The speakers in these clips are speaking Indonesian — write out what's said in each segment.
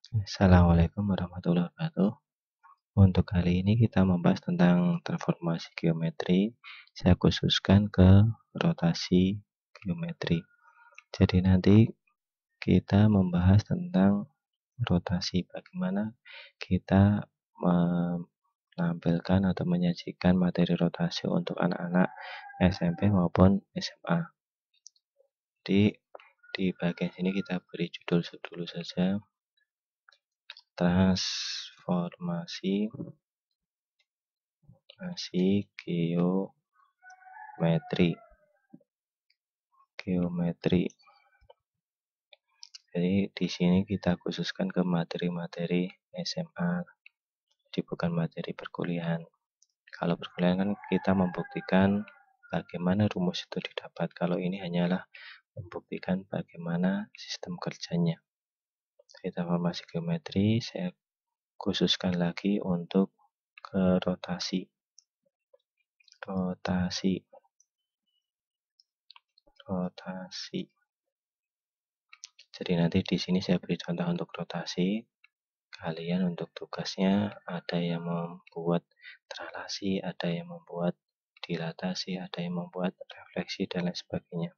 Assalamualaikum warahmatullahi wabarakatuh. Untuk kali ini kita membahas tentang transformasi geometri. Saya khususkan ke rotasi geometri. Jadi nanti kita membahas tentang rotasi. Bagaimana kita menampilkan atau menyajikan materi rotasi untuk anak-anak SMP maupun SMA. Jadi di bagian sini kita beri judul dulu saja. Transformasi geometri. Jadi di sini kita khususkan ke materi-materi SMA, jadi bukan materi perkuliahan. Kalau perkuliahan kan kita membuktikan bagaimana rumus itu didapat. Kalau ini hanyalah membuktikan bagaimana sistem kerjanya. Transformasi geometri saya khususkan lagi untuk ke rotasi. Jadi nanti di sini saya beri contoh untuk rotasi. Kalian untuk tugasnya ada yang membuat tralasi, ada yang membuat dilatasi, ada yang membuat refleksi dan lain sebagainya.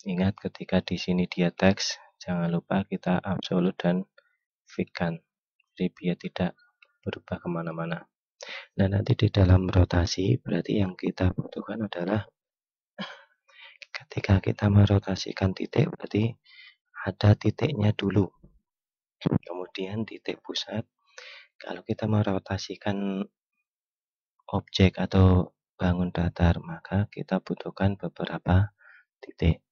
Ingat ketika di sini dia teks, jangan lupa kita absolut dan fikan. Jadi biar tidak berubah kemana-mana. Nah nanti di dalam rotasi berarti yang kita butuhkan adalah ketika kita merotasikan titik berarti ada titiknya dulu, kemudian titik pusat. Kalau kita merotasikan objek atau bangun datar, maka kita butuhkan beberapa titik.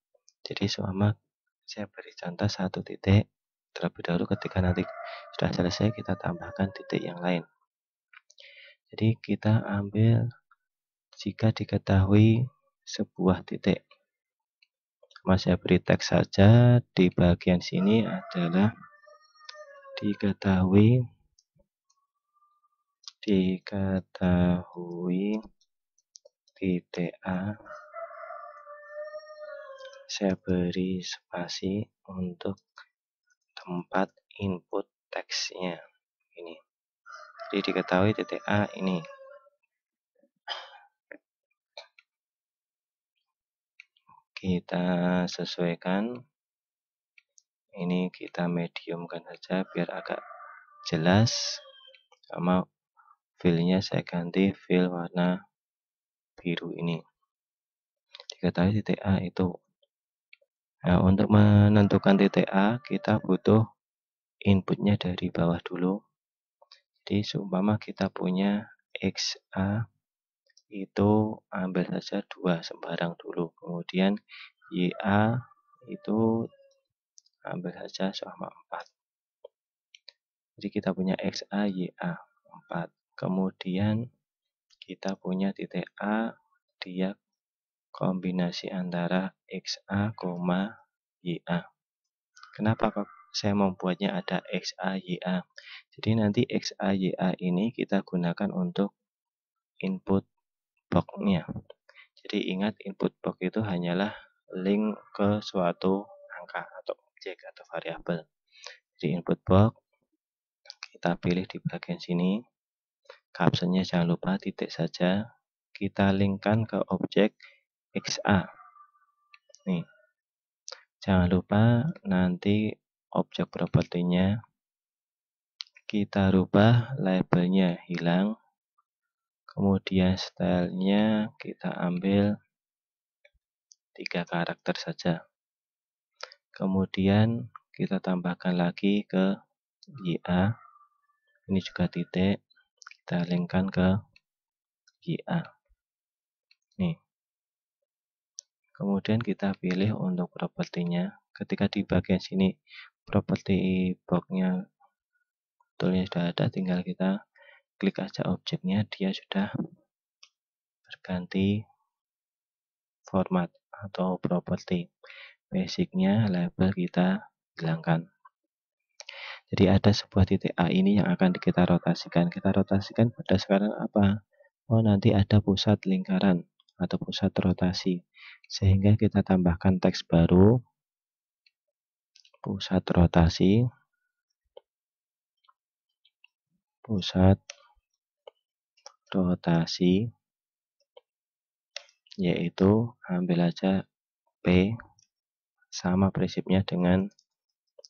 Jadi selama saya beri contoh satu titik, terlebih dahulu ketika nanti sudah selesai kita tambahkan titik yang lain. Jadi kita ambil jika diketahui sebuah titik. Saya beri teks saja di bagian sini adalah diketahui titik A. Saya beri spasi untuk tempat input teksnya ini. Jadi diketahui titik A ini. Kita sesuaikan. Ini kita mediumkan saja biar agak jelas. Sama fillnya saya ganti fill warna biru ini. Diketahui titik A itu. Nah, untuk menentukan titik A, kita butuh inputnya dari bawah dulu. Jadi seumpama kita punya XA itu ambil saja 2 sembarang dulu. Kemudian YA itu ambil saja sama 4. Jadi kita punya XA, YA 4. Kemudian kita punya titik A, dia kombinasi antara XA, YA. Kenapa kok saya membuatnya ada XA, YA? Jadi nanti XA, YA ini kita gunakan untuk input box-nya. Jadi ingat input box itu hanyalah link ke suatu angka atau objek atau variabel. Jadi input box kita pilih di bagian sini. Captionnya jangan lupa titik saja. Kita linkkan ke objek XA. Nih. Jangan lupa nanti objek propertinya kita rubah, labelnya hilang. Kemudian stylenya kita ambil 3 karakter saja. Kemudian kita tambahkan lagi ke YA. Ini juga titik. Kita linkkan ke YA. Nih. Kemudian kita pilih untuk propertinya. Ketika di bagian sini properti box-nya toolnya sudah ada, tinggal kita klik aja objeknya, dia sudah berganti format atau properti. Basicnya label kita hilangkan. Jadi ada sebuah titik A ini yang akan kita rotasikan. Kita rotasikan berdasarkan apa? Oh, nanti ada pusat lingkaran atau pusat rotasi. Sehingga kita tambahkan teks baru, pusat rotasi. pusat rotasi, yaitu ambil aja P, sama prinsipnya dengan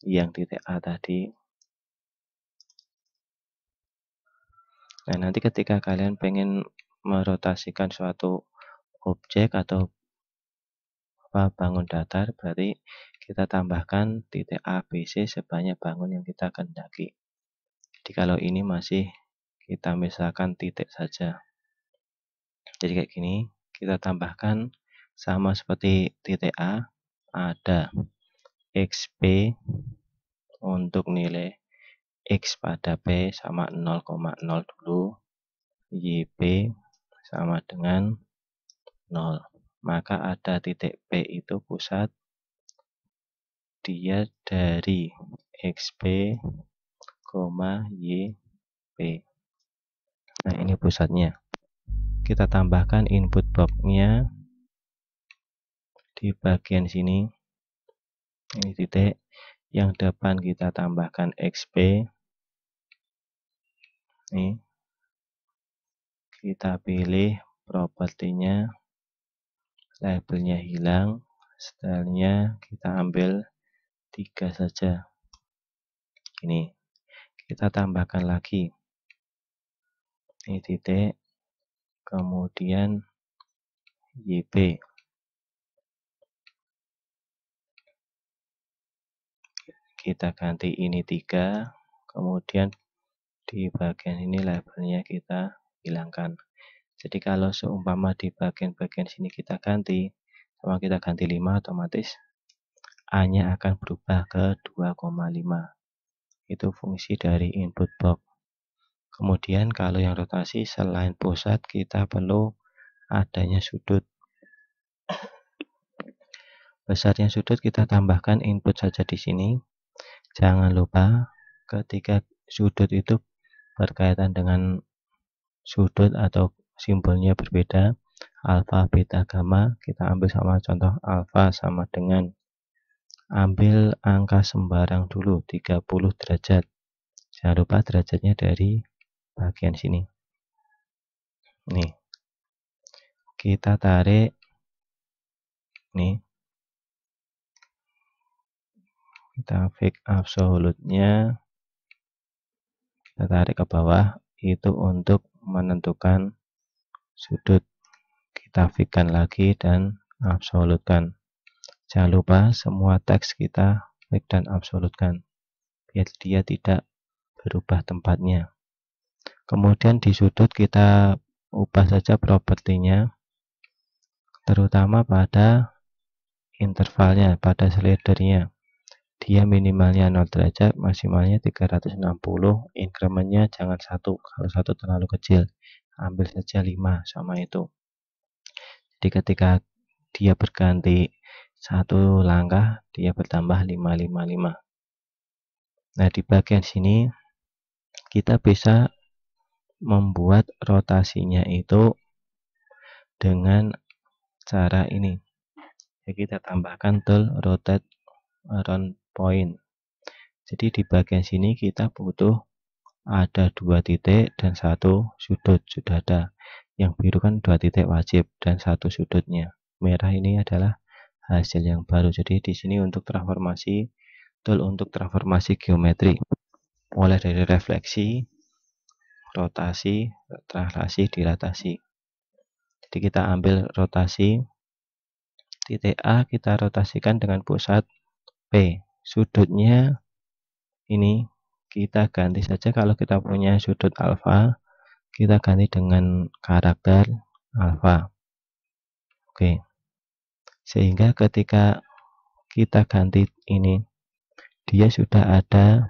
yang titik A tadi. Nah, nanti ketika kalian pengen merotasikan suatu objek atau bangun datar, berarti kita tambahkan titik A, B, C sebanyak bangun yang kita kehendaki. Jadi kalau ini masih kita misalkan titik saja. Jadi kayak gini, kita tambahkan sama seperti titik A, ada XP untuk nilai X pada P sama 0,0 dulu, YP sama dengan 0. Maka ada titik P itu pusat, dia dari XP, YP. Nah, ini pusatnya. Kita tambahkan input box-nya di bagian sini. Ini titik. Yang depan kita tambahkan XP. Nih. Kita pilih propertinya. Labelnya hilang, stylenya kita ambil 3 saja. Ini kita tambahkan lagi ini titik, kemudian YP. Kita ganti ini 3, kemudian di bagian ini labelnya kita hilangkan. Jadi kalau seumpama di bagian-bagian sini kita ganti, sama kita ganti 5, otomatis A-nya akan berubah ke 2,5. Itu fungsi dari input box. Kemudian kalau yang rotasi selain pusat, kita perlu adanya sudut. Besarnya sudut kita tambahkan input saja di sini. Jangan lupa ketika sudut itu berkaitan dengan sudut atau simbolnya berbeda, alfa, beta, gamma, kita ambil sama contoh alfa sama dengan, ambil angka sembarang dulu 30 derajat. Jangan lupa derajatnya dari bagian sini. Nih. Kita tarik nih. Kita fix absolutnya. Kita tarik ke bawah, itu untuk menentukan sudut. Kita fixkan lagi dan absolutkan. Jangan lupa semua teks kita fix dan absolutkan, biar dia tidak berubah tempatnya. Kemudian di sudut kita ubah saja propertinya, terutama pada intervalnya, pada slidernya. Dia minimalnya 0 derajat, maksimalnya 360, incrementnya jangan 1, kalau 1 terlalu kecil, ambil saja 5 sama itu. Jadi ketika dia berganti 1 langkah, dia bertambah 555. Nah, di bagian sini kita bisa membuat rotasinya itu dengan cara ini. Jadi kita tambahkan tool rotate around point. Jadi di bagian sini kita butuh ada 2 titik dan 1 sudut, sudah ada. Yang biru kan 2 titik wajib dan 1 sudutnya. Merah ini adalah hasil yang baru. Jadi di sini untuk transformasi, tool untuk transformasi geometri, mulai dari refleksi, rotasi, translasi, dilatasi. Jadi kita ambil rotasi, titik A kita rotasikan dengan pusat P. Sudutnya ini kita ganti saja, kalau kita punya sudut alfa, kita ganti dengan karakter alfa. Oke. Sehingga ketika kita ganti ini, dia sudah ada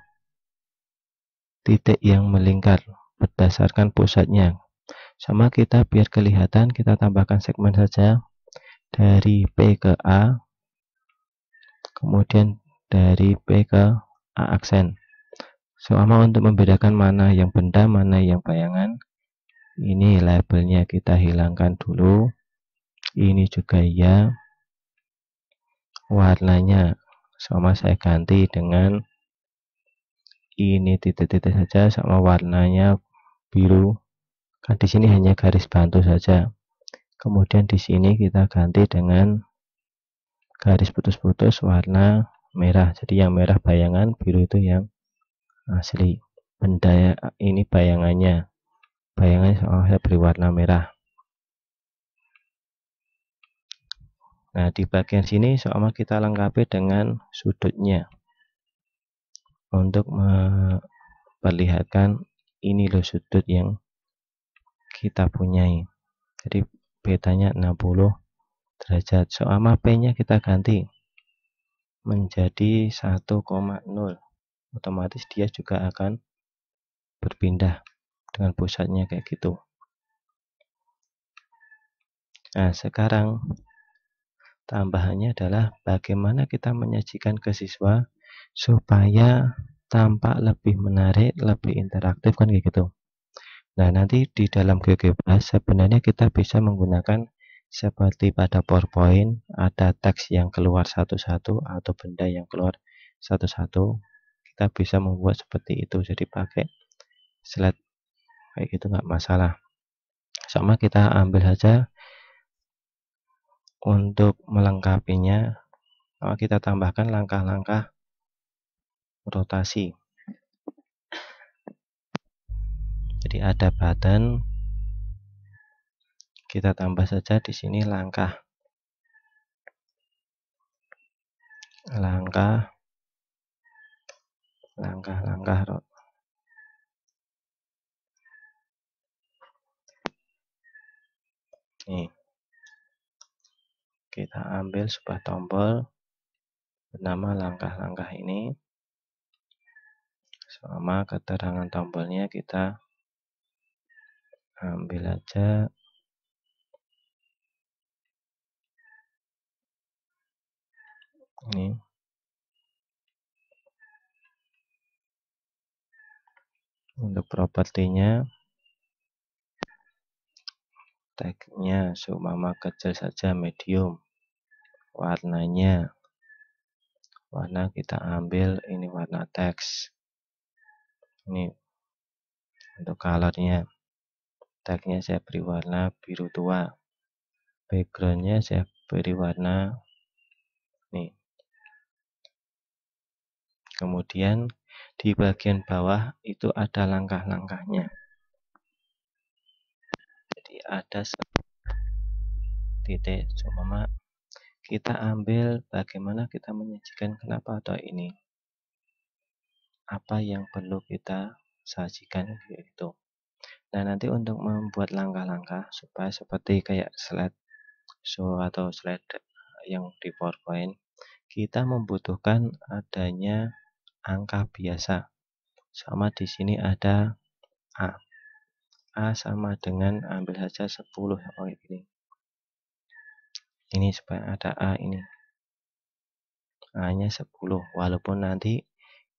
titik yang melingkar berdasarkan pusatnya. Sama kita biar kelihatan, kita tambahkan segmen saja dari P ke A, kemudian dari P ke A aksen. Sama untuk membedakan mana yang benda, mana yang bayangan. Ini labelnya kita hilangkan dulu. Ini juga ya. Warnanya sama saya ganti dengan ini titik-titik saja sama warnanya biru. Kan di sini hanya garis bantu saja. Kemudian di sini kita ganti dengan garis putus-putus warna merah. Jadi yang merah bayangan, biru itu yang asli. Benda ini bayangannya. Bayangannya saya beri warna merah. Nah, di bagian sini sama kita lengkapi dengan sudutnya. Untuk memperlihatkan ini loh sudut yang kita punyai. Jadi betanya 60 derajat. Sama P-nya kita ganti menjadi 1,0. Otomatis dia juga akan berpindah dengan pusatnya kayak gitu. Nah, sekarang tambahannya adalah bagaimana kita menyajikan ke siswa supaya tampak lebih menarik, lebih interaktif kan kayak gitu. Nah, nanti di dalam GeoGebas sebenarnya kita bisa menggunakan seperti pada PowerPoint, ada teks yang keluar satu-satu atau benda yang keluar satu-satu. Kita bisa membuat seperti itu, jadi pakai slide kayak gitu nggak masalah. Sama kita ambil saja untuk melengkapinya, kita tambahkan langkah-langkah rotasi. Jadi ada button, kita tambah saja di sini langkah nih. Kita ambil sebuah tombol bernama langkah-langkah ini. Sama keterangan tombolnya kita ambil aja ini. Untuk propertinya, tagnya seumpama kecil saja, medium. Warnanya, warna kita ambil ini warna teks. Ini untuk colornya, tagnya saya beri warna biru tua. Backgroundnya saya beri warna nih. Kemudian di bagian bawah itu ada langkah-langkahnya. Jadi ada titik, cuma kita ambil bagaimana kita menyajikan kenapa atau ini. Apa yang perlu kita sajikan gitu. Nah, nanti untuk membuat langkah-langkah supaya seperti kayak slide show atau slide yang di PowerPoint, kita membutuhkan adanya angka biasa. Sama di sini ada A. A sama dengan ambil saja 10 kayak gini. Ini supaya ada A ini. A-nya 10, walaupun nanti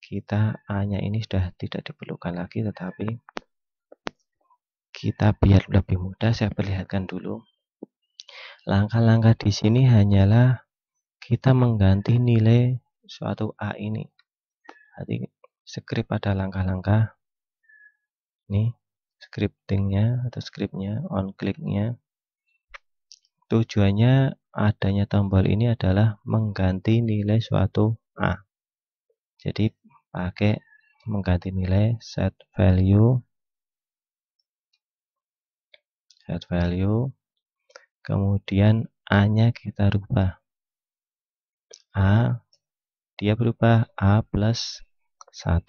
kita A-nya ini sudah tidak diperlukan lagi, tetapi kita biar lebih mudah saya perlihatkan dulu. Langkah-langkah di sini hanyalah kita mengganti nilai suatu A ini. Jadi script pada langkah-langkah ini, scriptingnya atau scriptnya, on clicknya. Tujuannya adanya tombol ini adalah mengganti nilai suatu A. Jadi pakai mengganti nilai set value, kemudian A-nya kita rubah. A, dia berubah A plus 1.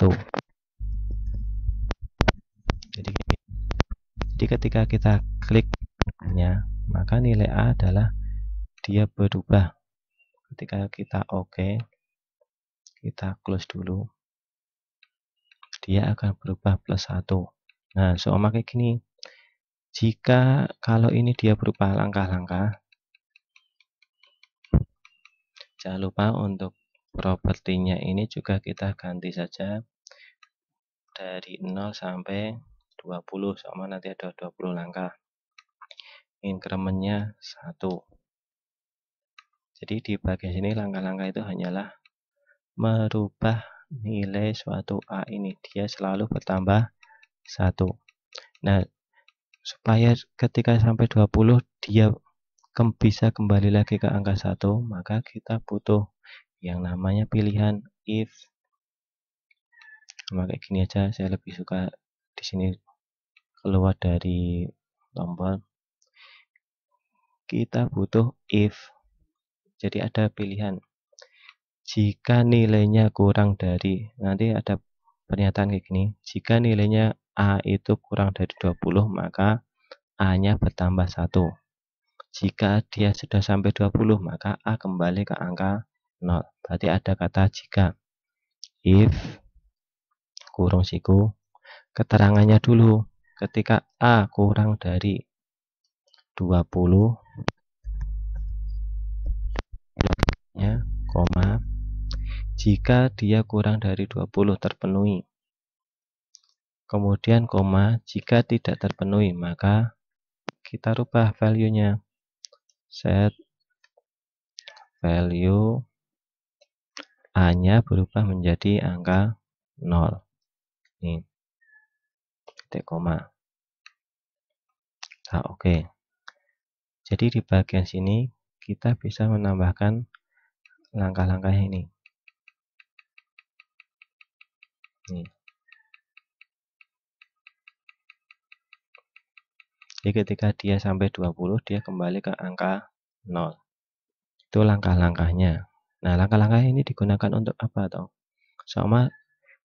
Jadi ketika kita klik maka nilai A adalah dia berubah. Ketika kita OK, kita close dulu, dia akan berubah plus 1. Nah, sama kayak gini. Jika kalau ini dia berupa langkah-langkah, jangan lupa untuk propertinya ini juga kita ganti saja dari 0 sampai 20, sama nanti ada 20 langkah. Incrementnya 1. Jadi di bagian sini langkah-langkah itu hanyalah merubah nilai suatu A ini dia selalu bertambah 1. Nah, supaya ketika sampai 20 dia bisa kembali lagi ke angka 1, maka kita butuh yang namanya pilihan if. Nah, kayak gini aja, saya lebih suka di sini keluar dari tombol. Kita butuh if. Jadi ada pilihan. Jika nilainya kurang dari, nanti ada pernyataan kayak gini. Jika nilainya A itu kurang dari 20, maka A-nya bertambah 1. Jika dia sudah sampai 20, maka A kembali ke angka 0. Berarti ada kata jika. If, kurung siku, keterangannya dulu. Ketika A kurang dari 20, ya, koma, jika dia kurang dari 20 terpenuhi. Kemudian koma, jika tidak terpenuhi, maka kita rubah value-nya. Set value A-nya berubah menjadi angka 0. Nih, titik koma. Nah, oke. Jadi di bagian sini kita bisa menambahkan langkah-langkah ini. Nih. Jadi ketika dia sampai 20, dia kembali ke angka 0. Itu langkah-langkahnya. Nah, langkah-langkah ini digunakan untuk apa toh? Sama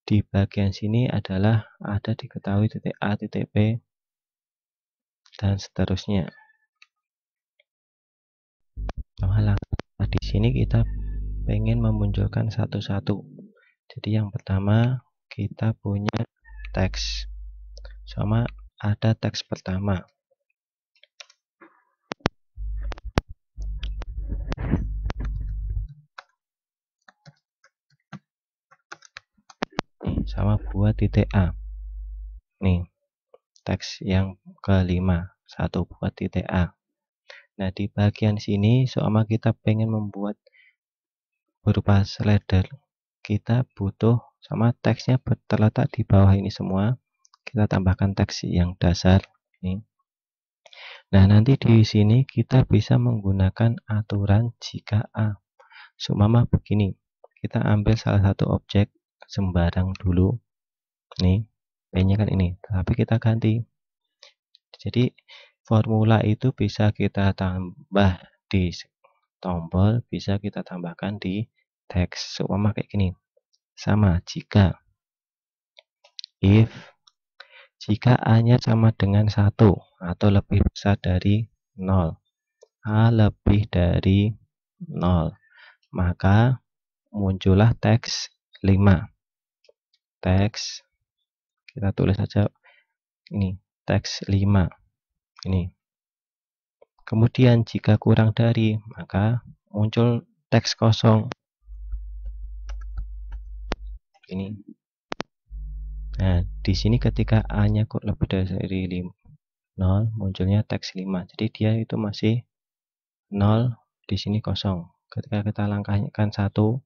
di bagian sini adalah ada diketahui titik A, titik B, dan seterusnya. Sama langkah di sini kita pengen memunculkan satu-satu. Jadi yang pertama kita punya teks. Sama ada teks pertama. Nih, sama buat titik A. Nih, teks yang kelima, satu buat titik A. Nah, di bagian sini sama kita pengen membuat berupa slider. Kita butuh sama teksnya terletak di bawah ini semua. Kita tambahkan teks yang dasar. Nih. Nah, nanti di sini kita bisa menggunakan aturan jika A. Seumpama begini, kita ambil salah satu objek sembarang dulu. Nih, P-nya kan ini, tapi kita ganti. Jadi, formula itu bisa kita tambah di tombol, bisa kita tambahkan di teks. Seumpama kayak gini. Sama, jika. If jika A-nya sama dengan 1 atau lebih besar dari 0. A lebih dari 0. Maka muncullah teks 5. Teks, kita tulis saja ini, teks 5. Ini. Kemudian jika kurang dari, maka muncul teks kosong. Ini. Nah, di sini ketika A-nya lebih dari 0, munculnya teks 5. Jadi dia itu masih 0, di sini kosong. Ketika kita langkahkan 1,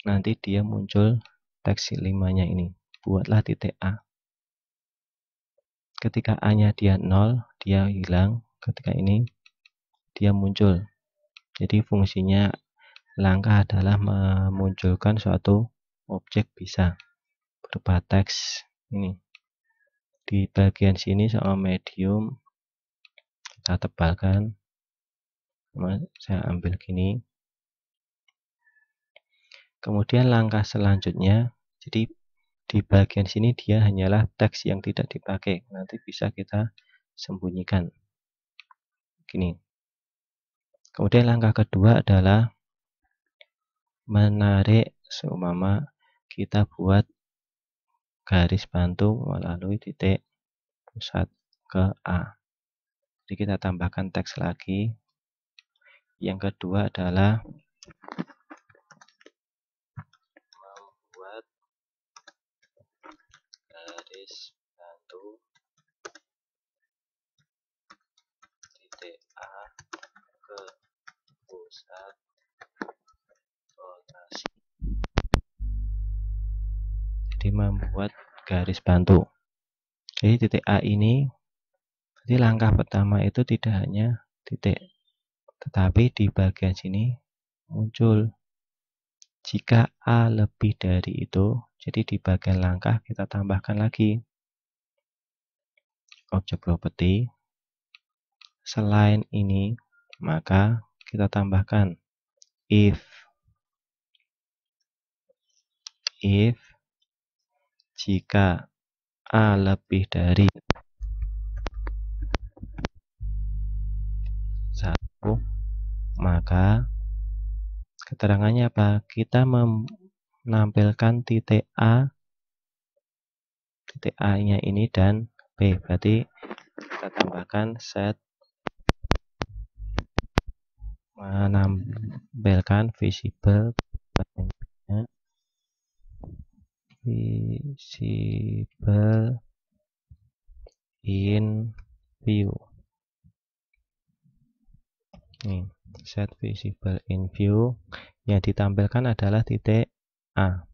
nanti dia muncul teks 5-nya ini. Buatlah titik A. Ketika A-nya dia 0, dia hilang. Ketika ini, dia muncul. Jadi fungsinya langkah adalah memunculkan suatu objek bisa berupa teks ini. Di bagian sini soal medium kita tebalkan. Saya ambil gini. Kemudian langkah selanjutnya, jadi di bagian sini dia hanyalah teks yang tidak dipakai. Nanti bisa kita sembunyikan. Gini. Kemudian langkah kedua adalah menarik, seumpama kita buat garis bantu melalui titik pusat ke A. Jadi kita tambahkan teks lagi. Yang kedua adalah membuat garis bantu titik A ke pusat rotasi. berarti membuat garis bantu. Jadi titik A ini, jadi langkah pertama itu tidak hanya titik, tetapi di bagian sini muncul. Jika A lebih dari itu, jadi di bagian langkah kita tambahkan lagi objek properti. Selain ini, maka kita tambahkan if jika A lebih dari 1, maka keterangannya apa? Kita menampilkan titik A-nya ini dan B. Berarti kita tambahkan set menampilkan visible in view. Nih, set visible in view yang ditampilkan adalah titik A.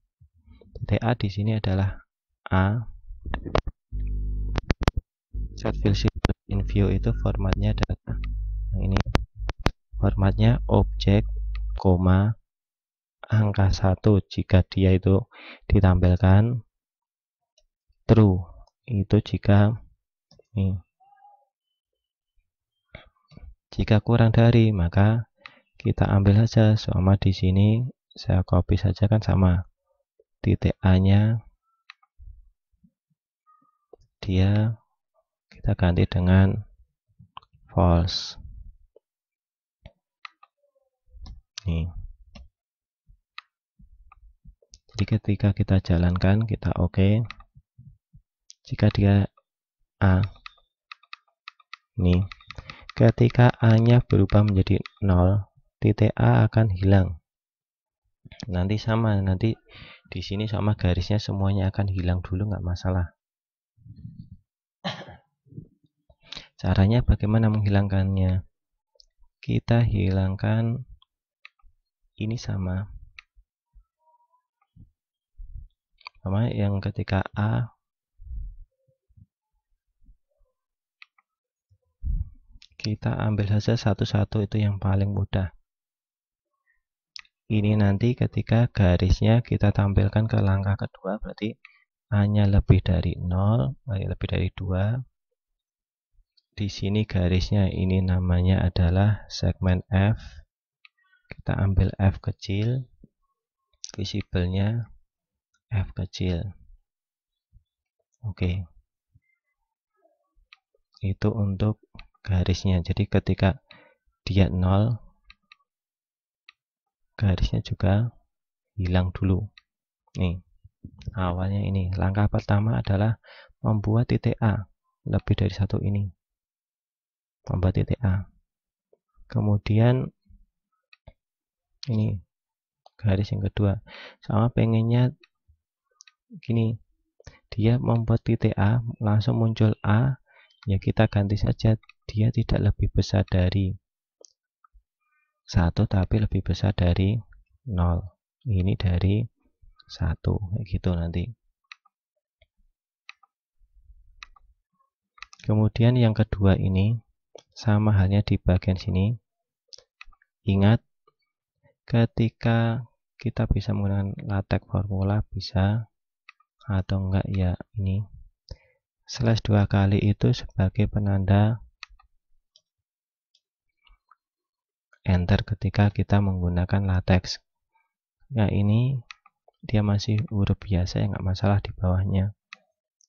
Titik A di sini adalah A. Set visible in view itu formatnya adalah yang ini. Formatnya objek, koma, angka 1 jika dia itu ditampilkan, true itu jika nih, jika kurang dari maka kita ambil saja sama di sini, saya copy saja kan sama. Titik A-nya dia kita ganti dengan false. Nih. Jadi ketika kita jalankan, kita oke. Jika dia A, nih, ketika A-nya berubah menjadi 0, titik A akan hilang. Nanti sama, nanti di sini sama garisnya semuanya akan hilang dulu, nggak masalah. Caranya bagaimana menghilangkannya? Kita hilangkan ini sama yang ketika A kita ambil saja satu-satu, itu yang paling mudah. Ini nanti ketika garisnya kita tampilkan ke langkah kedua, berarti A-nya lebih dari 0, lebih dari 2. Di sini garisnya ini namanya adalah segmen F. Kita ambil F kecil, visible-nya F kecil. Oke. Itu untuk garisnya. Jadi ketika dia 0, garisnya juga hilang dulu. Nih, awalnya ini. Langkah pertama adalah membuat titik A lebih dari 1 ini. Membuat titik A. Kemudian ini garis yang kedua. Sama pengennya gini. Dia membuat titik A, langsung muncul A, ya kita ganti saja. Dia tidak lebih besar dari 1, tapi lebih besar dari 0. Ini dari 1, kayak gitu nanti. Kemudian yang kedua ini, sama halnya di bagian sini. Ingat, ketika kita bisa menggunakan LaTeX formula, bisa atau enggak ya ini. Slash 2 kali itu sebagai penanda enter ketika kita menggunakan LaTeX. Ya ini dia masih huruf biasa, ya nggak masalah di bawahnya.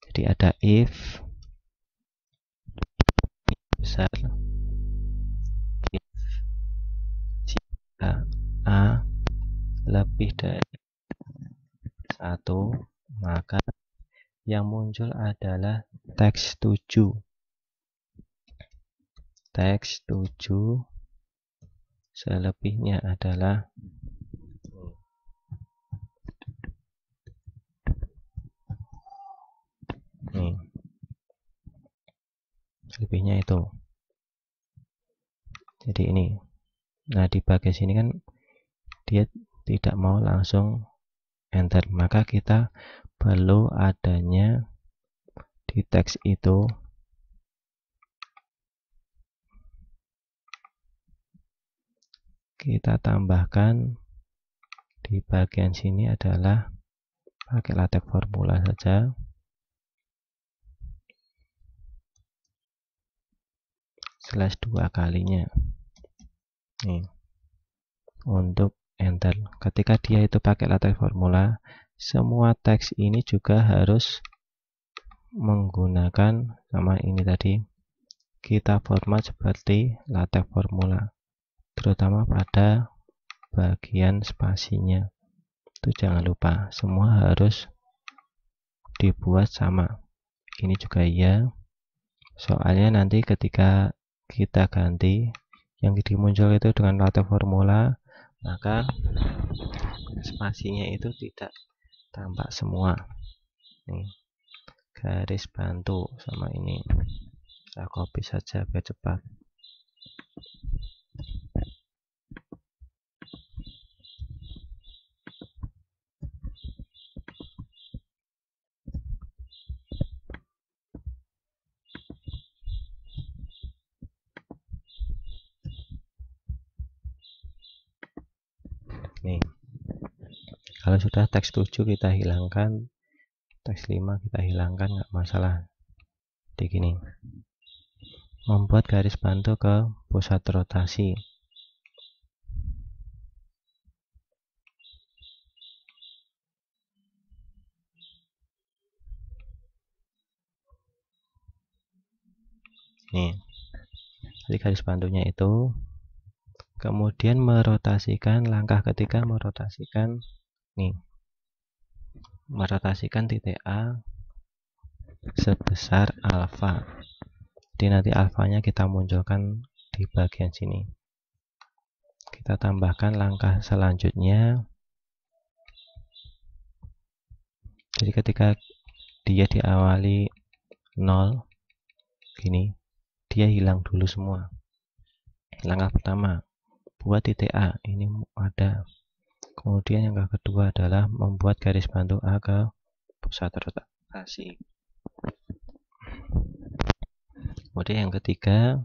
Jadi ada if besar, if jika A lebih dari 1, maka yang muncul adalah teks 7. Teks 7, selebihnya adalah nih. Selebihnya itu. Jadi ini. Nah, di bagian sini kan dia tidak mau langsung enter, maka kita perlu adanya di teks itu kita tambahkan di bagian sini adalah pakai LaTeX formula saja. Slash 2 kalinya. Nih. Untuk enter. Ketika dia itu pakai LaTeX formula, semua teks ini juga harus menggunakan sama ini tadi. Kita format seperti LaTeX formula, terutama pada bagian spasinya. Itu jangan lupa, semua harus dibuat sama. Ini juga iya. Soalnya nanti ketika kita ganti yang dimuncul itu dengan LaTeX formula, maka spasinya itu tidak tampak semua. Nih, garis bantu sama ini. Saya copy saja biar cepat. Nih, kalau sudah teks 7 kita hilangkan, teks 5 kita hilangkan, nggak masalah. Jadi gini, membuat garis bantu ke pusat rotasi. Nih, jadi garis bantunya itu, kemudian merotasikan, langkah ketiga merotasikan, nih, merotasikan titik A sebesar alfa. Jadi nanti alfanya kita munculkan di bagian sini. Kita tambahkan langkah selanjutnya. Jadi ketika dia diawali 0 gini, dia hilang dulu semua. Langkah pertama, buat titik A, ini ada. Kemudian yang kedua adalah membuat garis bantu A ke pusat rotasi. Kemudian yang ketiga,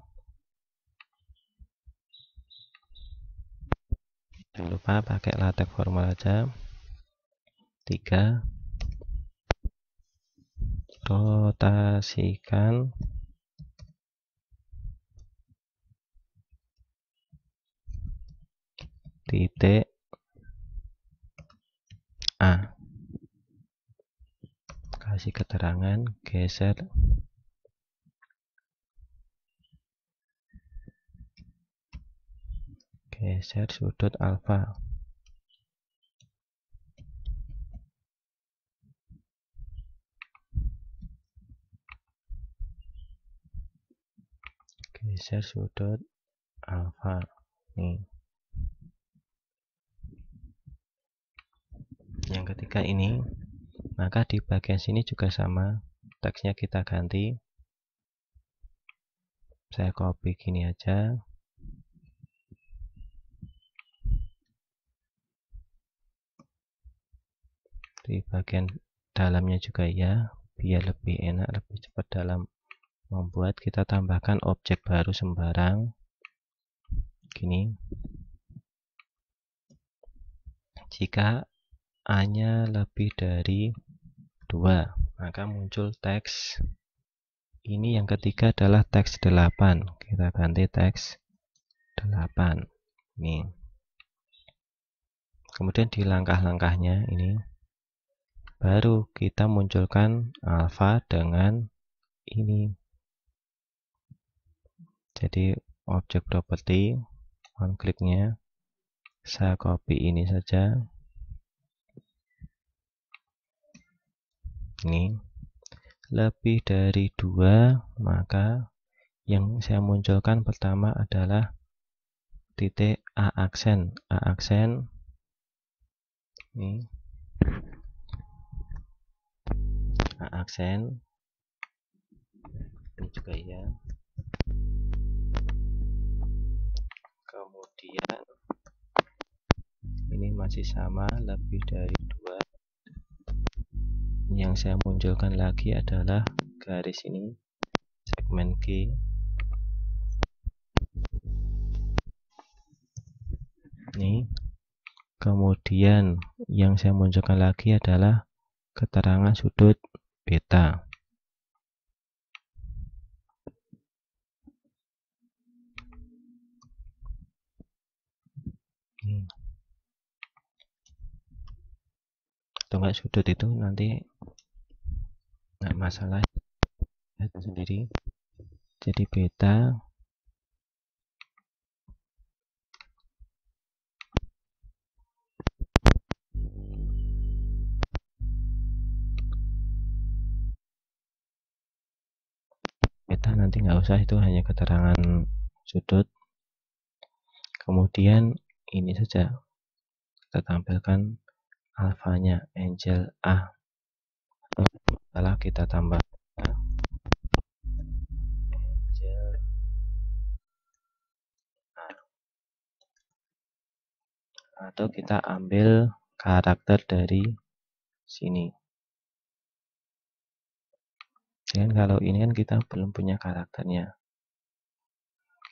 jangan lupa pakai LaTeX formula aja. 3, rotasikan titik A. Kasih keterangan, geser sudut alfa. Geser sudut alfa. Nih. Yang ketiga ini, maka di bagian sini juga sama, teksnya kita ganti. Saya copy gini aja. Di bagian dalamnya juga ya, biar lebih enak, lebih cepat dalam membuat. Kita tambahkan objek baru sembarang gini. Jika A-nya lebih dari 2, maka muncul teks. Ini yang ketiga adalah teks 8. Kita ganti teks 8. Nih. Kemudian di langkah-langkahnya ini baru kita munculkan alfa dengan ini. Jadi objek property, on click-nya saya copy ini saja. Ini lebih dari 2, maka yang saya munculkan pertama adalah titik A aksen. A aksen ini, A aksen ini juga ya. Kemudian ini masih sama, lebih dari 2, Yang saya munculkan lagi adalah garis ini, segmen G. Ini. Kemudian yang saya munculkan lagi adalah keterangan sudut beta. Atau enggak sudut itu nanti enggak masalah, itu sendiri. Jadi beta nanti nggak usah, itu hanya keterangan sudut. Kemudian ini saja kita tampilkan alfanya Angel A. Setelah kita tambah Angel A, atau kita ambil karakter dari sini. Dan kalau ini kan kita belum punya karakternya,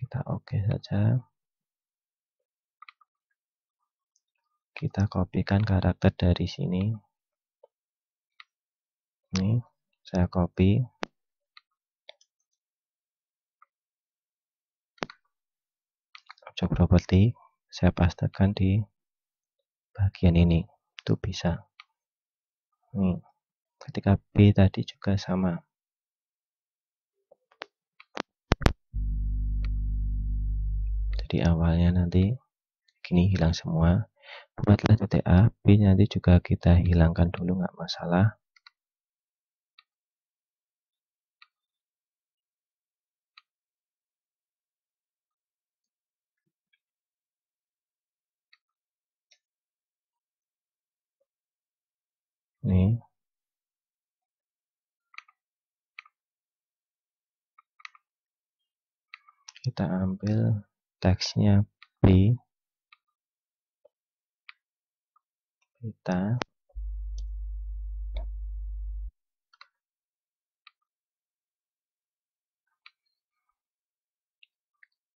kita oke saja. Kita kopikan karakter dari sini. Ini saya copy. Objek property saya pastekan di bagian ini. Itu bisa. Nih, ketika B tadi juga sama. Jadi awalnya nanti gini hilang semua. Buatlah titik A, B nanti juga kita hilangkan dulu, nggak masalah. Nih. Kita ambil teksnya B. Kita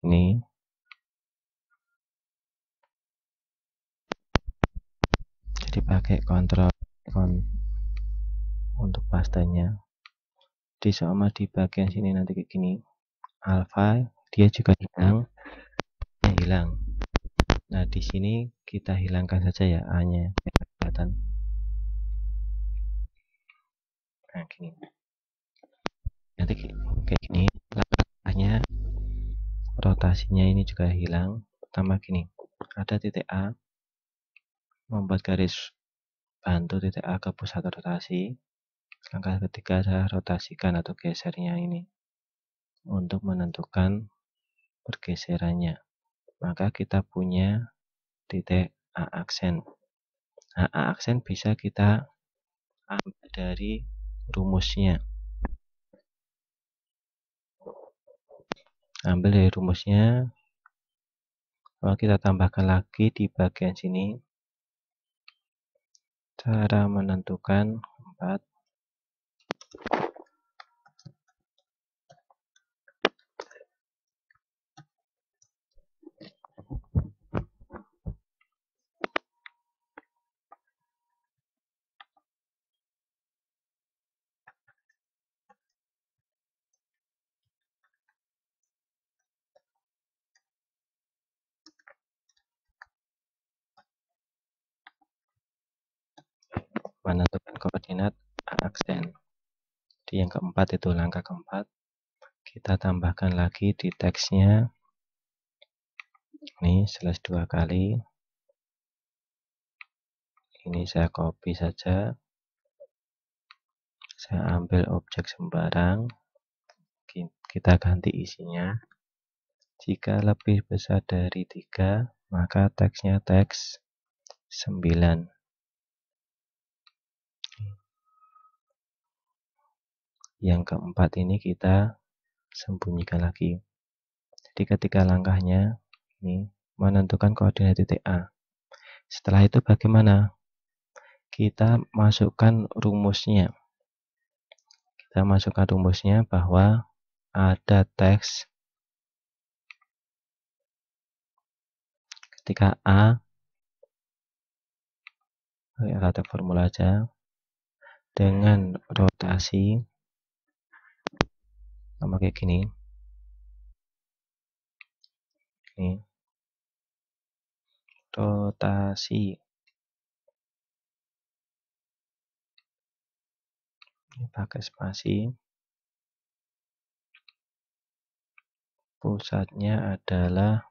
ini jadi pakai kontrol untuk pastanya. Di sama di bagian sini nanti kayak gini. Alpha dia juga hilang. Nah, di sini kita hilangkan saja ya A-nya. Kelihatan. Nah, gini. Nanti kayak gini. Langkahnya rotasinya ini juga hilang. Pertama gini. Ada titik A. Membuat garis bantu titik A ke pusat rotasi. Langkah ketiga saya rotasikan atau gesernya ini untuk menentukan pergeserannya. Maka kita punya titik A aksen. Nah, A aksen bisa kita ambil dari rumusnya. Ambil dari rumusnya. Lalu kita tambahkan lagi di bagian sini. Cara menentukan 4. Menentukan koordinat A aksen. Di yang keempat itu langkah keempat. Kita tambahkan lagi di teksnya. Ini slash 2 kali. Ini saya copy saja. Saya ambil objek sembarang. Kita ganti isinya. Jika lebih besar dari 3, maka teksnya teks 9. Yang keempat ini kita sembunyikan lagi. Jadi ketika langkahnya ini menentukan koordinat titik A. Setelah itu bagaimana? Kita masukkan rumusnya. kita masukkan rumusnya bahwa ada teks ketika A, relatif formula aja, dengan rotasi sama kayak gini. Ini rotasi. Ini pakai spasi. Pusatnya adalah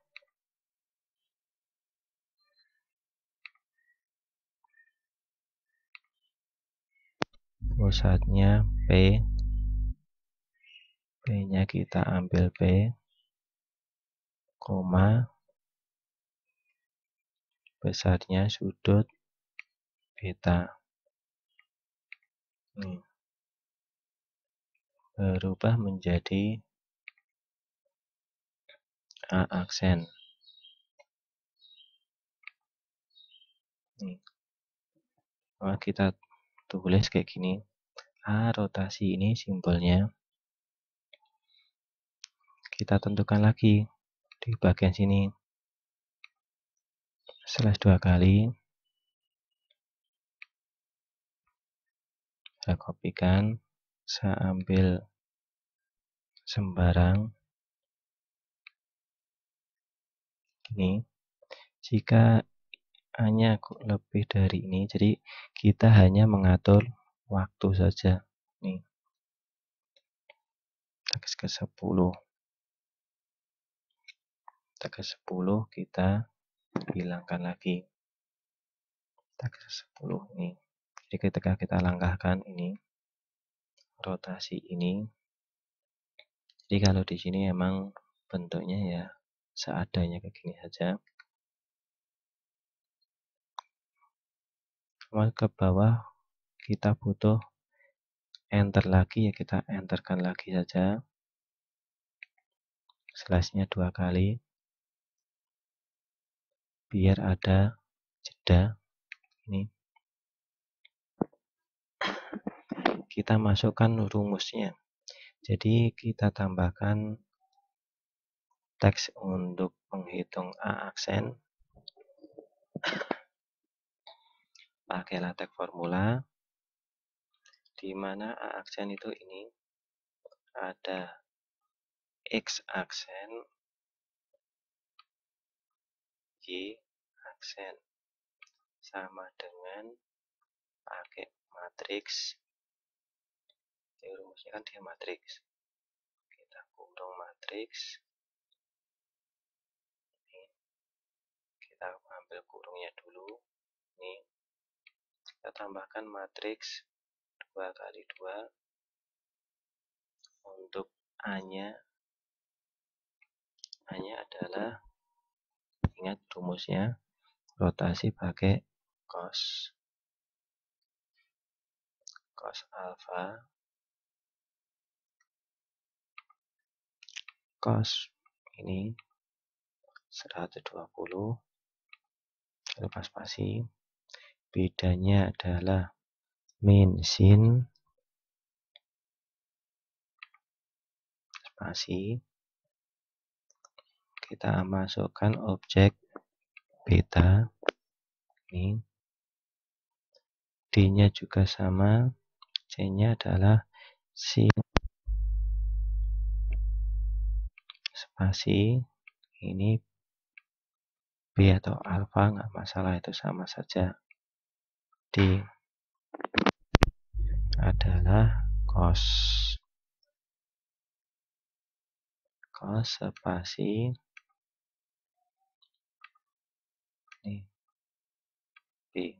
P. P-nya kita ambil P, koma, besarnya sudut beta. Ini berubah menjadi A aksen. Nih. Kita tulis kayak gini. A rotasi ini simbolnya kita tentukan lagi di bagian sini. Slash 2 kali. Saya kopikan. Saya ambil sembarang. Ini. Jika hanya lebih dari ini, jadi kita hanya mengatur waktu saja. Nih. Teks ke-10. Teks ke-10 kita hilangkan lagi. Teks ke-10 ini. Jadi ketika kita langkahkan ini, rotasi ini. Jadi kalau di sini emang bentuknya ya seadanya kayak gini saja. Ke bawah kita butuh enter lagi, ya kita enterkan lagi saja. Slashnya 2 kali. Biar ada jeda. Ini. Kita masukkan rumusnya. Jadi kita tambahkan teks untuk menghitung A aksen. Pakai latek formula. Di mana A aksen itu ini ada X aksen, Y aksen. Sama dengan pakai matriks. Jadi rumusnya kan dia matriks. Kita kurung matriks. Ini. Kita ambil kurungnya dulu. Ini. Kita tambahkan matriks 2 kali 2. Untuk A-nya adalah, ingat rumusnya, rotasi pakai cos. Cos alfa. Cos ini 120. Lepas spasi. Bedanya adalah min sin spasi. Kita masukkan objek beta. Ini. D-nya juga sama. C-nya adalah sin spasi. Ini B atau alfa nggak masalah, itu sama saja. D adalah cos. Cos spasi ini B.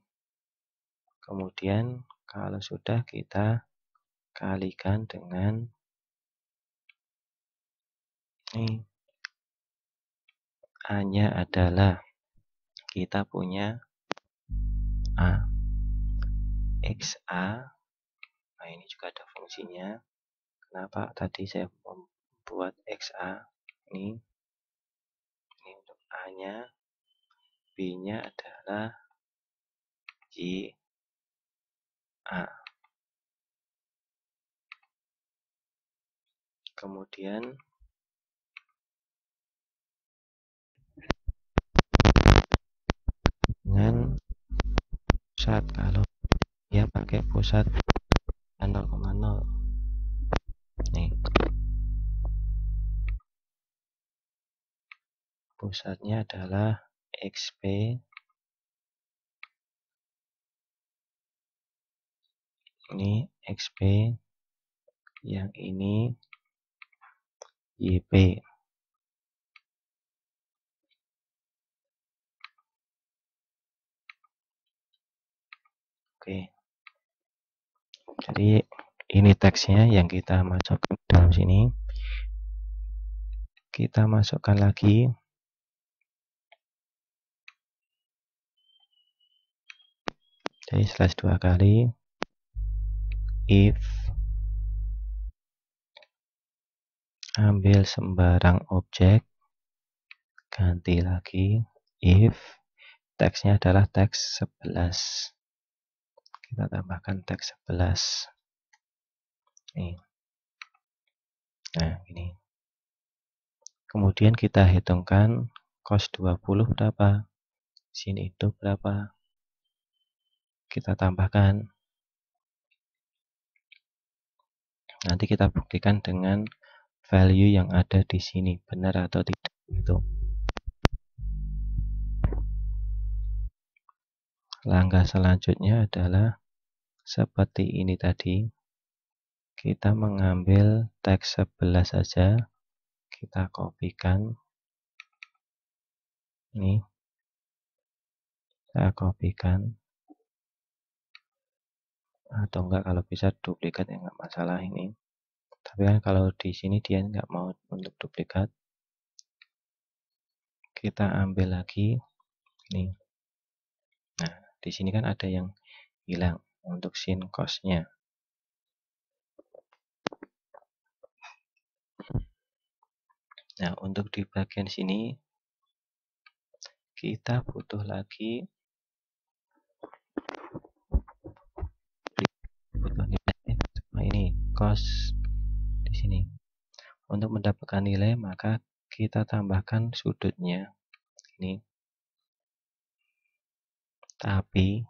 Kemudian kalau sudah kita kalikan dengan ini. A-nya adalah kita punya A. XA. Nah, ini juga ada fungsinya. Kenapa tadi saya membuat XA? Ini untuk A-nya. B-nya adalah Y A. Kemudian dengan pusat, kalau dia pakai pusat 0,0. Nih, pusatnya adalah XP, ini XP, yang ini YP. Oke, jadi ini teksnya yang kita masukkan ke dalam sini. Kita masukkan lagi jadi slash 2 kali, if ambil sembarang objek, ganti lagi if teksnya adalah teks 11. Kita tambahkan teks 11. Nih. Nah, ini. Kemudian kita hitungkan cos 20 berapa, sin itu berapa. Kita tambahkan. Nanti kita buktikan dengan value yang ada di sini, benar atau tidak itu. Langkah selanjutnya adalah seperti ini tadi. Kita mengambil teks 11 saja, kita kopikan. Ini saya kopikan, atau enggak kalau bisa duplikat ya enggak masalah ini. Tapi kan kalau di sini dia enggak mau untuk duplikat. Kita ambil lagi nih. Nah, di sini kan ada yang hilang untuk sin cosnya. Nah, untuk di bagian sini kita butuh lagi nilai sama ini cos di sini. Untuk mendapatkan nilai maka kita tambahkan sudutnya ini. Tapi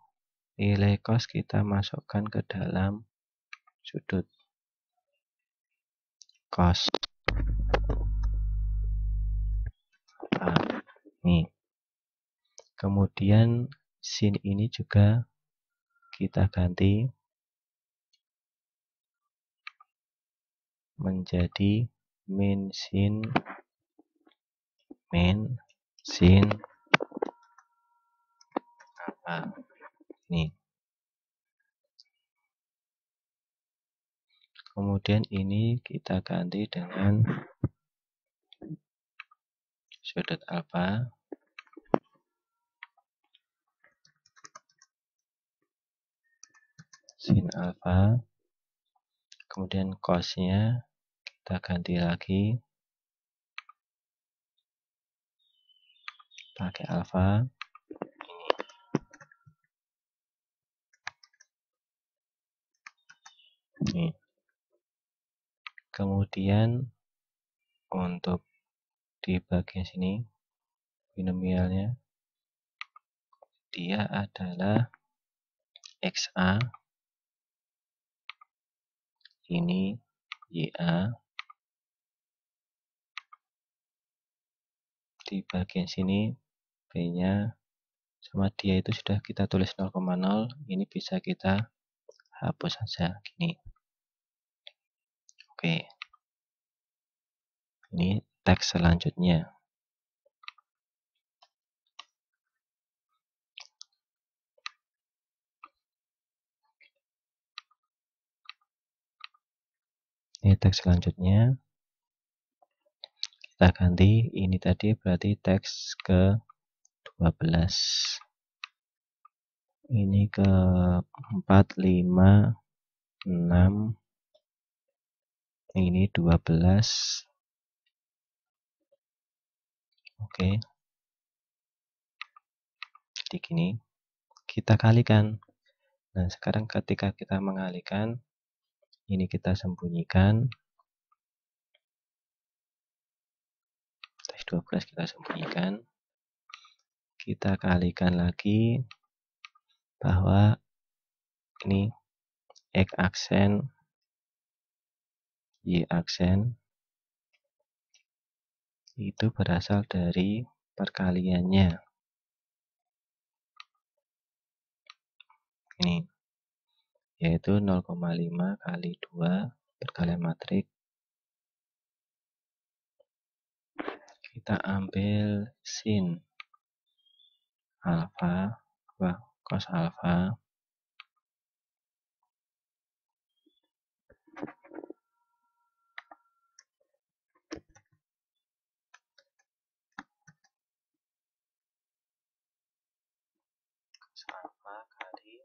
nilai cos kita masukkan ke dalam sudut cos. Nih. Kemudian sin ini juga kita ganti menjadi min sin apa. Nih. Kemudian ini kita ganti dengan sudut alfa sin alfa. Kemudian cosnya kita ganti lagi pakai alfa. Ini. Kemudian untuk di bagian sini binomialnya dia adalah XA, ini YA. Di bagian sini B-nya sama dia itu sudah kita tulis 0,0. Ini bisa kita hapus saja gini. Oke. Ini teks selanjutnya. Ini teks selanjutnya. Kita ganti ini tadi berarti teks ke 12. Ini ke 4, 5, 6. Ini 12. Oke. Jadi gini, kita kalikan. Nah, sekarang ketika kita mengalikan, ini kita sembunyikan. 12 kita sembunyikan. Kita kalikan lagi bahwa ini X aksen, Y aksen itu berasal dari perkaliannya. Ini yaitu 0,5 kali 2 perkalian matriks. Kita ambil sin alfa, cos alfa kali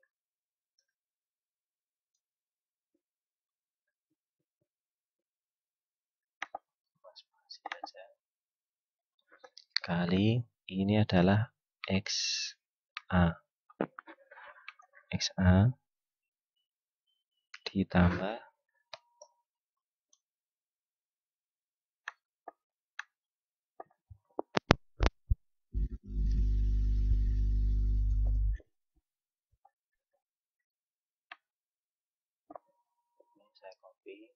kali ini adalah XA ditambah saya copy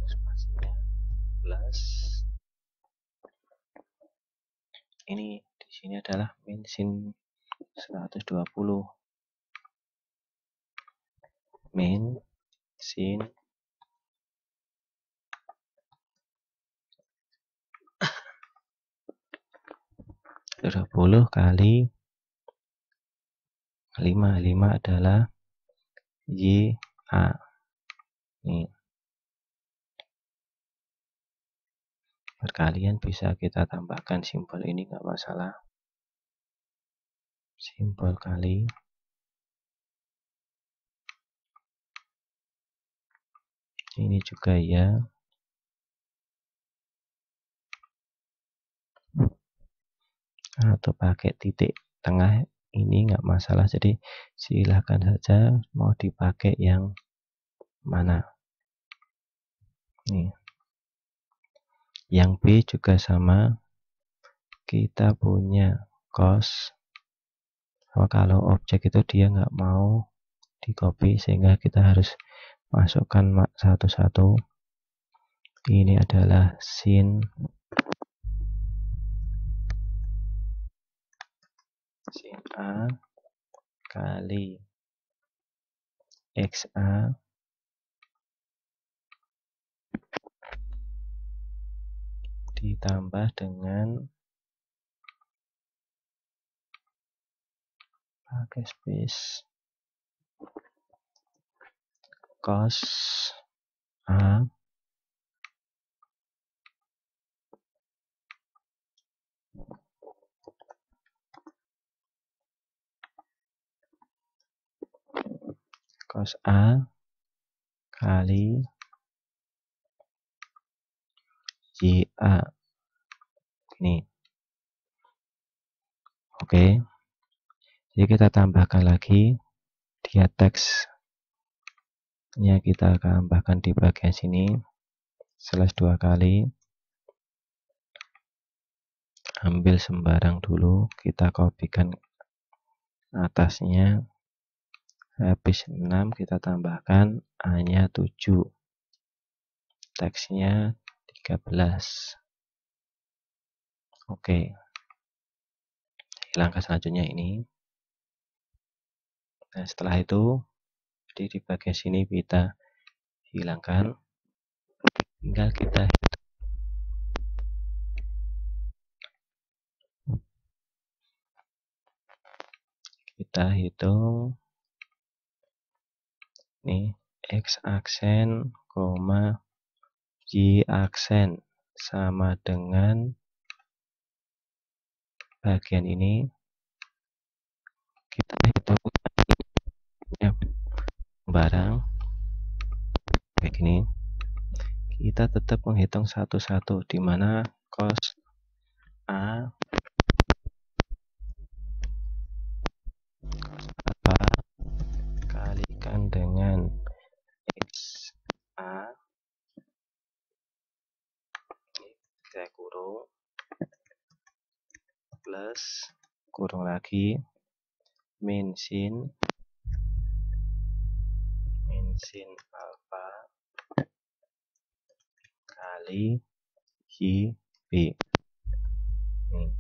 spasinya plus ini di sini adalah min sin 120 min sin 20 kali 5 adalah YA. Nih. Perkalian bisa kita tambahkan simbol ini nggak masalah. Simbol kali ini juga ya. Atau pakai titik tengah ini nggak masalah, jadi silahkan saja mau dipakai yang mana. Nih. Yang B juga sama, kita punya cos. Kalau objek itu dia nggak mau di copy sehingga kita harus masukkan satu-satu. Ini adalah sin A kali XA ditambah dengan pakai space cos A kali YA. Ini oke. Jadi kita tambahkan lagi, dia teksnya kita tambahkan di bagian sini slash 2 kali, ambil sembarang dulu, kita kopikan atasnya, habis 6 kita tambahkan A nya 7, teksnya 13. Oke, langkah selanjutnya ini. Nah, setelah itu di bagian sini kita hilangkan, tinggal kita hitung nih X aksen, Y aksen sama dengan bagian ini, kita hitung barang kayak gini. Kita tetap menghitung satu-satu, di mana cos A kalikan dengan XA, saya kurung plus kurung lagi min sin alfa kali y b. Nih.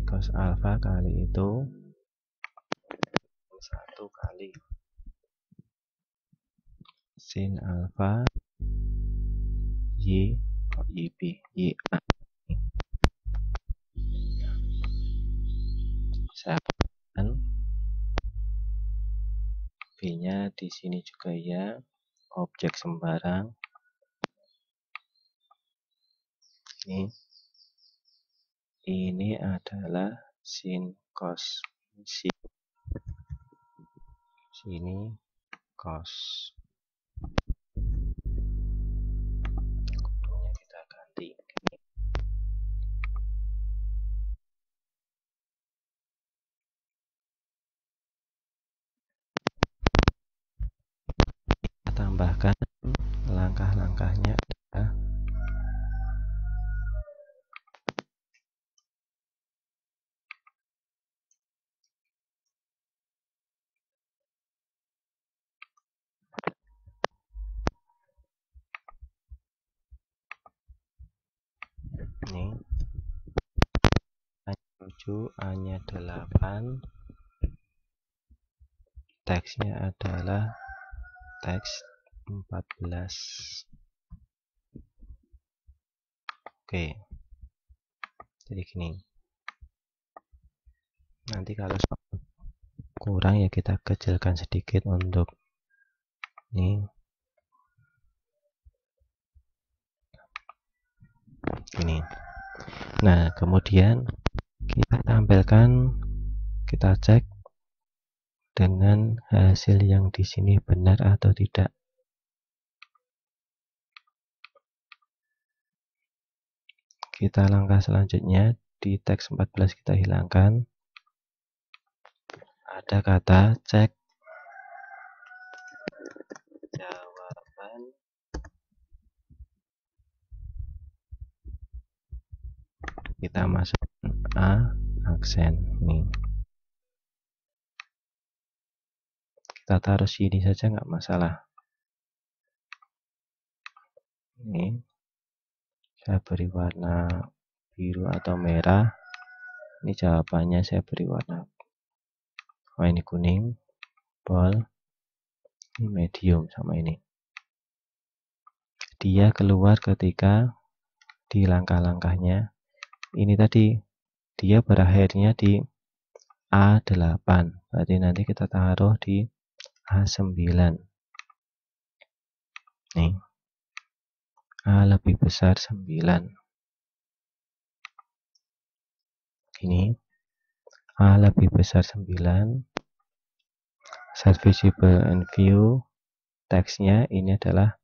Cos alfa kali itu 1 kali sin alfa y b y a. Saya pastikan b-nya di sini juga ya, objek sembarang. Ini adalah sin cos, sini cos. Kurungnya kita ganti. Kita tambahkan langkah-langkahnya adalah ini A-nya 7, A-nya 8, teksnya adalah teks 14. Oke, jadi gini, nanti kalau kurang ya kita kecilkan sedikit untuk ini ini. Nah, kemudian kita tampilkan, kita cek dengan hasil yang di sini benar atau tidak. Kita langkah selanjutnya, di teks 14 kita hilangkan. Ada kata cek jawaban kita masukkan A aksen. Nih. Kita taruh sini saja nggak masalah. Ini saya beri warna biru atau merah. Ini jawabannya saya beri warna, oh ini kuning, bold, ini medium sama ini. Dia keluar ketika di langkah-langkahnya. Ini tadi dia berakhirnya di A8. Berarti nanti kita taruh di A9. Nih. A lebih besar 9. Ini A lebih besar 9. Set visible and view. Teksnya ini adalah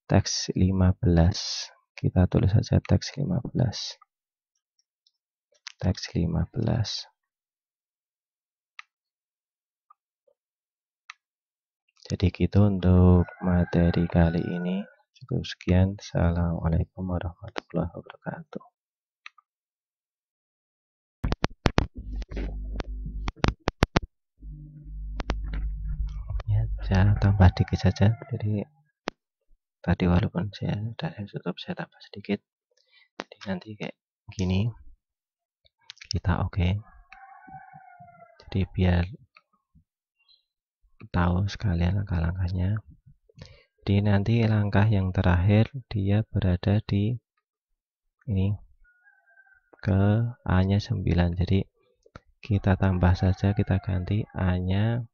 teks 15. Kita tulis saja teks 15. Teks 15. Jadi gitu untuk materi kali ini. Cukup sekian. Assalamualaikum warahmatullahi wabarakatuh. Ya, saya tambah dikit saja. Jadi tadi walaupun saya tutup, saya tambah sedikit. Jadi nanti kayak gini. Kita oke. Jadi biar tahu sekalian langkah-langkahnya. Jadi nanti langkah yang terakhir dia berada di ini ke A-nya 9. Jadi kita tambah saja, kita ganti A-nya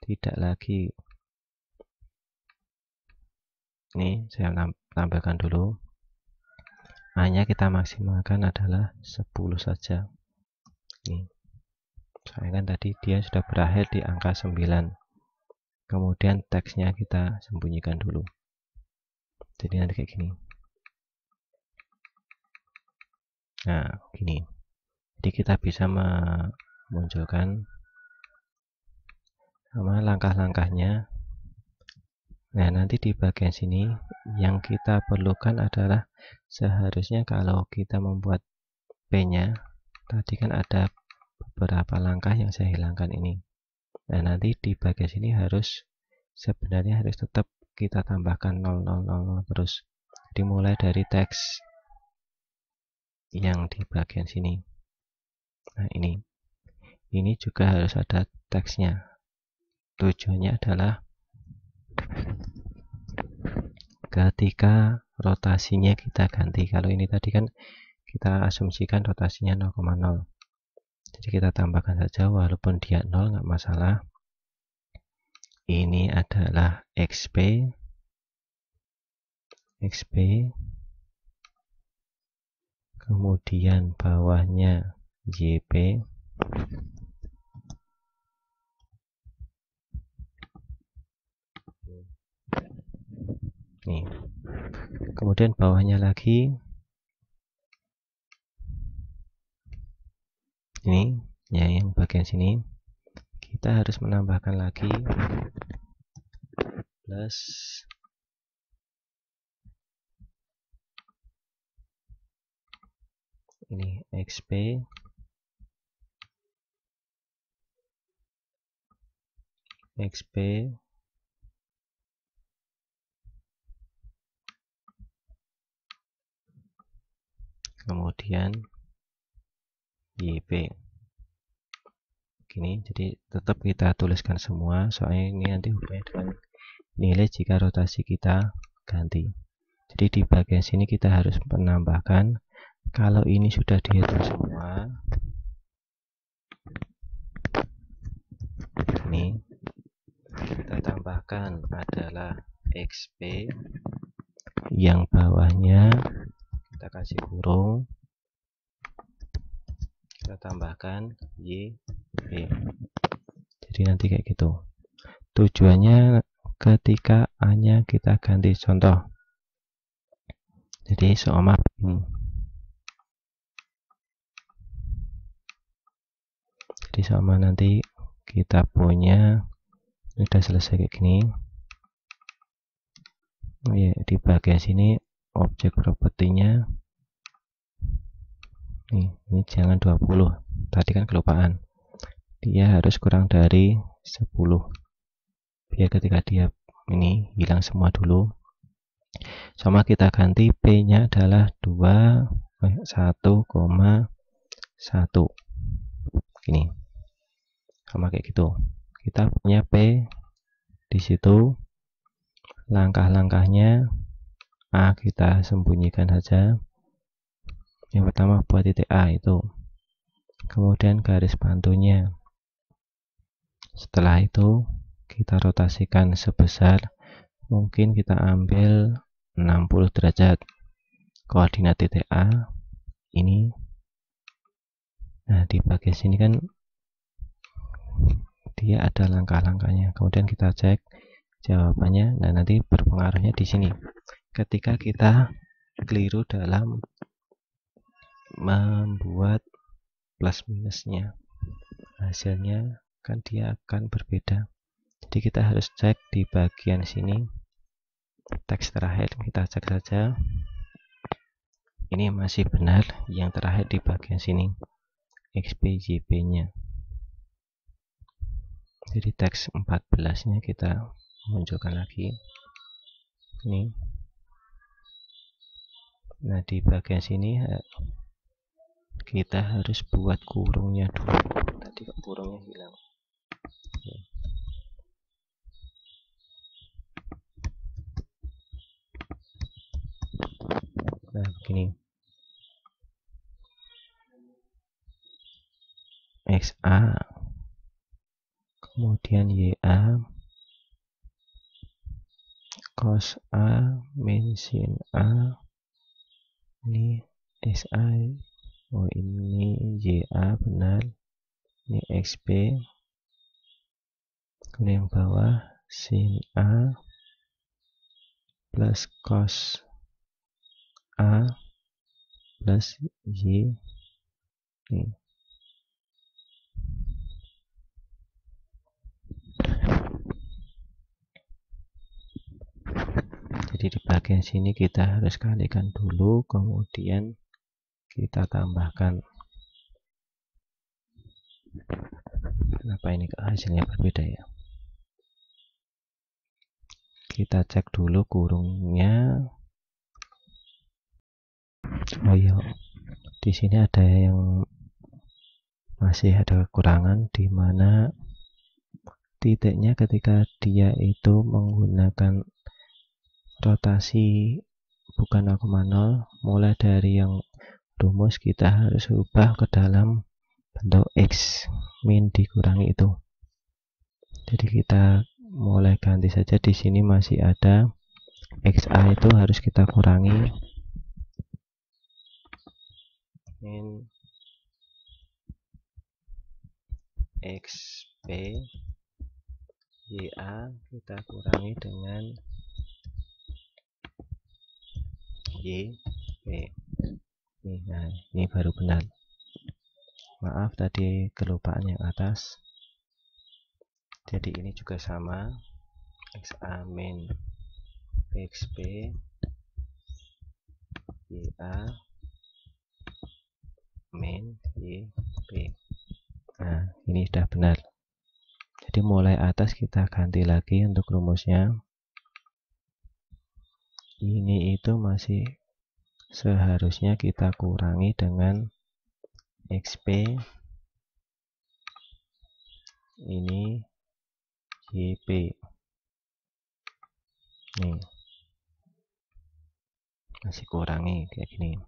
tidak lagi. Ini saya tampilkan dulu. A-nya kita maksimalkan adalah 10 saja. Ini. Soalnya kan tadi dia sudah berakhir di angka 9. kemudian teksnya kita sembunyikan dulu. Jadi nanti kayak gini. Nah, gini. Jadi kita bisa memunculkan sama langkah-langkahnya. Nah, nanti di bagian sini yang kita perlukan adalah seharusnya kalau kita membuat P-nya, tadi kan ada beberapa langkah yang saya hilangkan ini. Nah, nanti di bagian sini sebenarnya harus tetap kita tambahkan 000 terus. Jadi mulai dari teks yang di bagian sini. Nah, ini juga harus ada teksnya. Tujuannya adalah ketika rotasinya kita ganti. Kalau ini tadi kan kita asumsikan rotasinya 0,0. Jadi kita tambahkan saja walaupun dia 0 nggak masalah. Ini adalah XP, kemudian bawahnya JP, nih. Kemudian bawahnya lagi ini ya, yang bagian sini kita harus menambahkan lagi plus ini XP, kemudian YP. Gini, jadi tetap kita tuliskan semua, soalnya ini nanti hubungannya dengan nilai jika rotasi kita ganti. Jadi di bagian sini kita harus menambahkan, kalau ini sudah dihitung semua, ini kita tambahkan adalah XP, yang bawahnya kita kasih kurung, kita tambahkan YP. Jadi nanti kayak gitu. Tujuannya ketika A-nya kita ganti contoh. Jadi seumpama nanti kita punya sudah selesai kayak gini. Oh ya, di bagian sini objek propertinya ini jangan 20. Tadi kan kelupaan. Dia harus kurang dari 10. Biar ketika dia ini hilang semua dulu. Sama kita ganti P-nya adalah 1,1. Gini. Sama kayak gitu. Kita punya P di situ. Langkah-langkahnya A kita sembunyikan saja. Yang pertama buat titik A itu. Kemudian garis bantunya. Setelah itu kita rotasikan sebesar, mungkin kita ambil 60 derajat. Koordinat titik A ini. Nah, di bagian sini kan dia ada langkah-langkahnya. Kemudian kita cek jawabannya. Nah, nanti berpengaruhnya di sini. Ketika kita keliru dalam membuat plus minusnya, hasilnya kan dia akan berbeda. Jadi kita harus cek di bagian sini, teks terakhir kita cek saja ini masih benar. Yang terakhir di bagian sini XPJP nya. Jadi teks 14 nya kita munculkan lagi ini. Nah, di bagian sini kita harus buat kurungnya dulu. Tadi kok kurungnya hilang. Nah, begini. XA, kemudian YA, cos A min sin A, ini SI, oh ini YA benar, ini XP, kemudian yang bawah sin A plus cos A plus Y. Nih. Jadi di bagian sini kita harus kalikan dulu, kemudian kita tambahkan. Kenapa ini hasilnya berbeda ya? Kita cek dulu kurungnya. Oh iya, di sini ada yang masih ada kekurangan, di mana titiknya ketika dia itu menggunakan rotasi bukan 0,0, mulai dari yang rumus kita harus ubah ke dalam bentuk X min dikurangi itu. Jadi kita mulai ganti saja. Di sini masih ada XA itu harus kita kurangi min XP YA kita kurangi dengan YP. Nah, ini baru benar. Maaf tadi kelupaan yang atas. Jadi ini juga sama, XA min XP YA min YP. Nah, ini sudah benar. Jadi mulai atas kita ganti lagi untuk rumusnya. Ini itu masih seharusnya kita kurangi dengan XP, ini YP. Nih, masih kurangi kayak gini.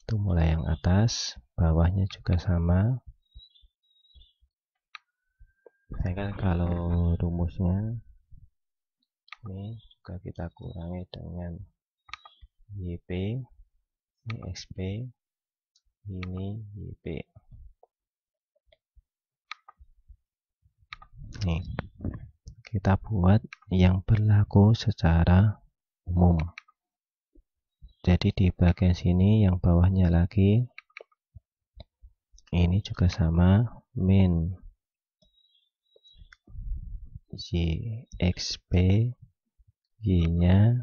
Itu mulai yang atas, bawahnya juga sama. Saya kan kalau rumusnya ini juga kita kurangi dengan YP, ini XP, ini YP. Nih, kita buat yang berlaku secara umum. Jadi di bagian sini yang bawahnya lagi ini juga sama, min JXP Y-nya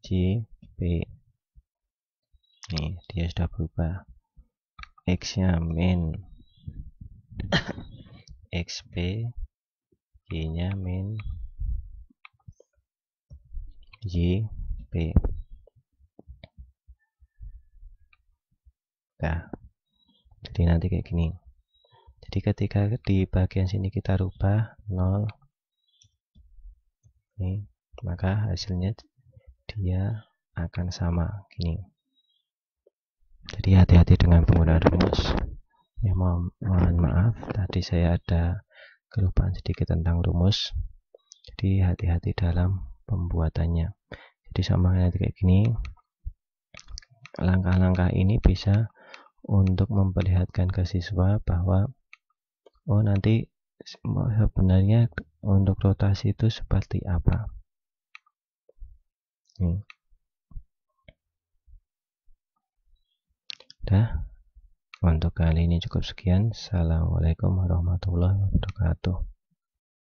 JP. Nih, dia sudah berubah. X-nya min XP, Y-nya min JP. Nah, jadi nanti kayak gini. Jadi ketika di bagian sini kita rubah 0, nih, maka hasilnya dia akan sama gini. Jadi hati-hati dengan penggunaan rumus. Ya, mohon maaf tadi saya ada kelupaan sedikit tentang rumus. Jadi hati-hati dalam pembuatannya. Jadi sama nanti kayak gini. Langkah-langkah ini bisa untuk memperlihatkan ke siswa bahwa oh nanti sebenarnya untuk rotasi itu seperti apa. Nih. Dah, untuk kali ini cukup sekian. Assalamualaikum warahmatullahi wabarakatuh.